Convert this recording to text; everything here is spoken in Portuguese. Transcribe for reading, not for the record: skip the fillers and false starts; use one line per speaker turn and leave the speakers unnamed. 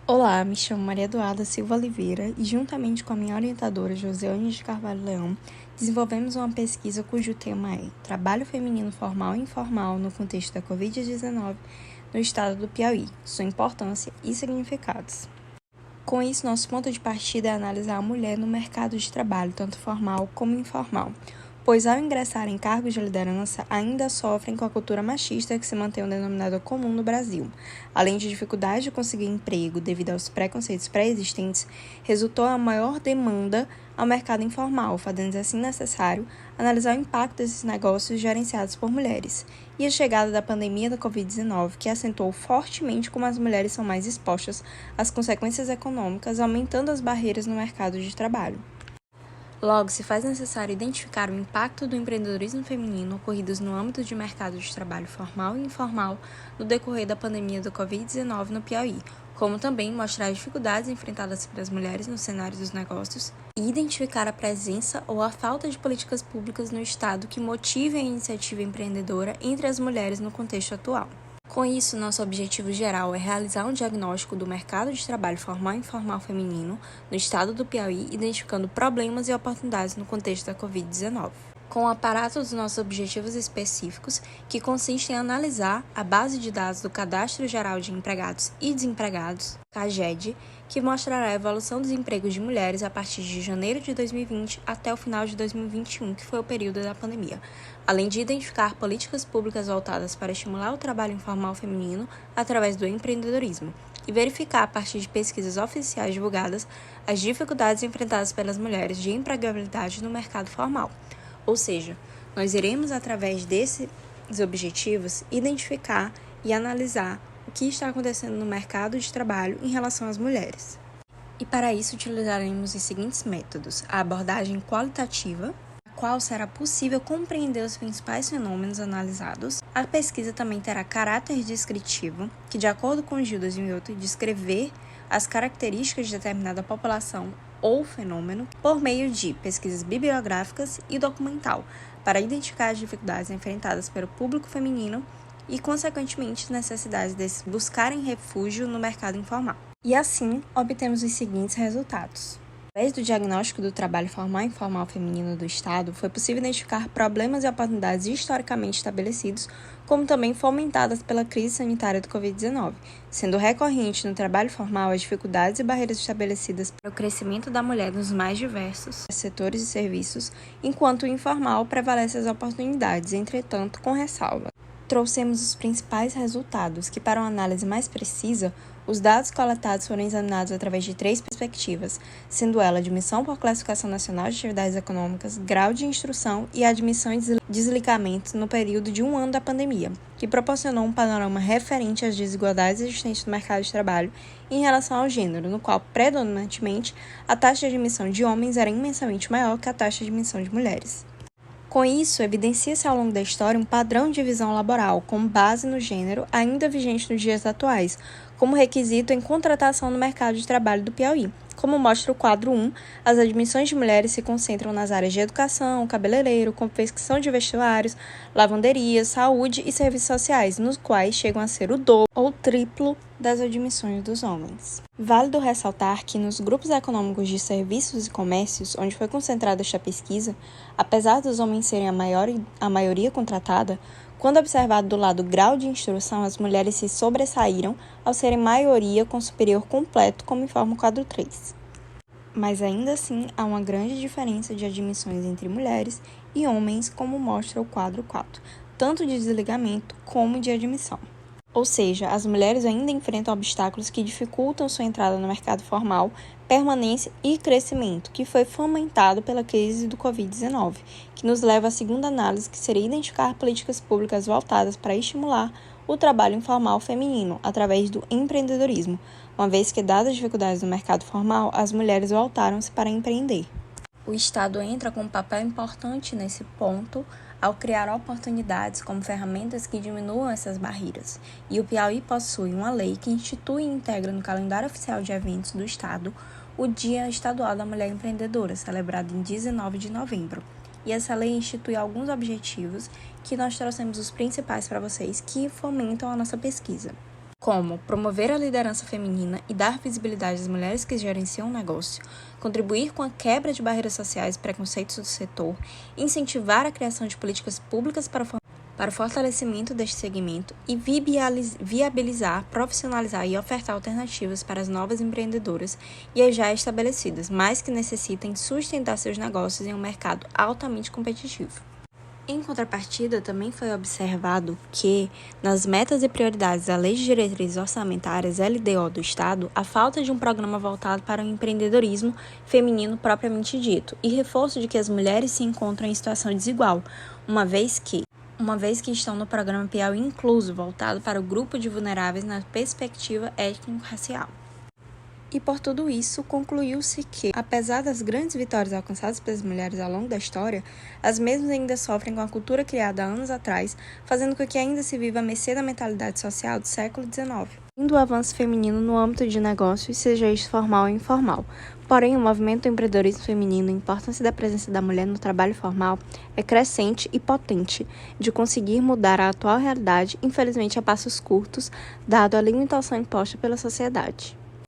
Olá, me chamo Maria Eduarda Silva Oliveira e, juntamente com a minha orientadora Josiane de Carvalho Leão, desenvolvemos uma pesquisa cujo tema é Trabalho Feminino Formal e Informal no contexto da Covid-19 no estado do Piauí, sua importância e significados. Com isso, nosso ponto de partida é analisar a mulher no mercado de trabalho, tanto formal como informal, pois ao ingressar em cargos de liderança ainda sofrem com a cultura machista que se mantém um denominador comum no Brasil. Além de dificuldade de conseguir emprego devido aos preconceitos pré-existentes, resultou a maior demanda ao mercado informal, fazendo assim necessário analisar o impacto desses negócios gerenciados por mulheres. E a chegada da pandemia da Covid-19, que acentuou fortemente como as mulheres são mais expostas às consequências econômicas, aumentando as barreiras no mercado de trabalho. Logo, se faz necessário identificar o impacto do empreendedorismo feminino ocorridos no âmbito de mercado de trabalho formal e informal no decorrer da pandemia do Covid-19 no Piauí, como também mostrar as dificuldades enfrentadas pelas mulheres no cenário dos negócios e identificar a presença ou a falta de políticas públicas no Estado que motivem a iniciativa empreendedora entre as mulheres no contexto atual. Com isso, nosso objetivo geral é realizar um diagnóstico do mercado de trabalho formal e informal feminino no estado do Piauí, identificando problemas e oportunidades no contexto da Covid-19. Com o aparato dos nossos objetivos específicos, que consiste em analisar a base de dados do Cadastro Geral de Empregados e Desempregados, CAGED, que mostrará a evolução dos empregos de mulheres a partir de janeiro de 2020 até o final de 2021, que foi o período da pandemia, além de identificar políticas públicas voltadas para estimular o trabalho informal feminino através do empreendedorismo, e verificar, a partir de pesquisas oficiais divulgadas, as dificuldades enfrentadas pelas mulheres de empregabilidade no mercado formal. Ou seja, nós iremos, através desses objetivos, identificar e analisar o que está acontecendo no mercado de trabalho em relação às mulheres. E para isso utilizaremos os seguintes métodos: a abordagem qualitativa, a qual será possível compreender os principais fenômenos analisados. A pesquisa também terá caráter descritivo, que, de acordo com Gildas e Mioto, descrever as características de determinada população ou fenômeno por meio de pesquisas bibliográficas e documental, para identificar as dificuldades enfrentadas pelo público feminino e, consequentemente, as necessidades desses buscarem refúgio no mercado informal. E assim, obtemos os seguintes resultados. Através do diagnóstico do trabalho formal e informal feminino do Estado, foi possível identificar problemas e oportunidades historicamente estabelecidos, como também fomentadas pela crise sanitária do Covid-19, sendo recorrente no trabalho formal as dificuldades e barreiras estabelecidas para o crescimento da mulher nos mais diversos setores e serviços, enquanto o informal prevalece as oportunidades, entretanto, com ressalva. Trouxemos os principais resultados, que, para uma análise mais precisa, os dados coletados foram examinados através de 3 perspectivas, sendo ela admissão por classificação nacional de atividades econômicas, grau de instrução e admissão e desligamento no período de 1 ano da pandemia, que proporcionou um panorama referente às desigualdades existentes no mercado de trabalho em relação ao gênero, no qual, predominantemente, a taxa de admissão de homens era imensamente maior que a taxa de admissão de mulheres. Com isso, evidencia-se ao longo da história um padrão de divisão laboral, com base no gênero, ainda vigente nos dias atuais, como requisito em contratação no mercado de trabalho do Piauí. Como mostra o quadro 1, as admissões de mulheres se concentram nas áreas de educação, cabeleireiro, confecção de vestuários, lavanderia, saúde e serviços sociais, nos quais chegam a ser o dobro ou triplo das admissões dos homens. Válido ressaltar que nos grupos econômicos de serviços e comércios, onde foi concentrada esta pesquisa, apesar dos homens serem a maioria contratada, quando observado do lado grau de instrução, as mulheres se sobressaíram ao serem maioria com superior completo, como informa o quadro 3. Mas ainda assim, há uma grande diferença de admissões entre mulheres e homens, como mostra o quadro 4, tanto de desligamento como de admissão. Ou seja, as mulheres ainda enfrentam obstáculos que dificultam sua entrada no mercado formal, permanência e crescimento, que foi fomentado pela crise do Covid-19, que nos leva à segunda análise, que seria identificar políticas públicas voltadas para estimular o trabalho informal feminino através do empreendedorismo, uma vez que, dadas as dificuldades do mercado formal, as mulheres voltaram-se para empreender. O Estado entra com um papel importante nesse ponto ao criar oportunidades como ferramentas que diminuam essas barreiras. E o Piauí possui uma lei que institui e integra no calendário oficial de eventos do Estado o Dia Estadual da Mulher Empreendedora, celebrado em 19 de novembro. E essa lei institui alguns objetivos que nós trouxemos os principais para vocês que fomentam a nossa pesquisa. como promover a liderança feminina e dar visibilidade às mulheres que gerenciam o negócio, contribuir com a quebra de barreiras sociais e preconceitos do setor, incentivar a criação de políticas públicas para o fortalecimento deste segmento e viabilizar, profissionalizar e ofertar alternativas para as novas empreendedoras e as já estabelecidas, mas que necessitem sustentar seus negócios em um mercado altamente competitivo. Em contrapartida, também foi observado que, nas metas e prioridades da Lei de Diretrizes Orçamentárias LDO do Estado, a falta de um programa voltado para o empreendedorismo feminino propriamente dito e reforço de que as mulheres se encontram em situação desigual, uma vez que estão no programa Piauí Incluso, voltado para o grupo de vulneráveis na perspectiva étnico-racial. E por tudo isso, concluiu-se que, apesar das grandes vitórias alcançadas pelas mulheres ao longo da história, as mesmas ainda sofrem com a cultura criada há anos atrás, fazendo com que ainda se viva à mercê da mentalidade social do século XIX. O avanço feminino no âmbito de negócios, seja este formal ou informal. Porém, o movimento do empreendedorismo feminino e a importância da presença da mulher no trabalho formal é crescente e potente de conseguir mudar a atual realidade, infelizmente a passos curtos, dado a limitação imposta pela sociedade.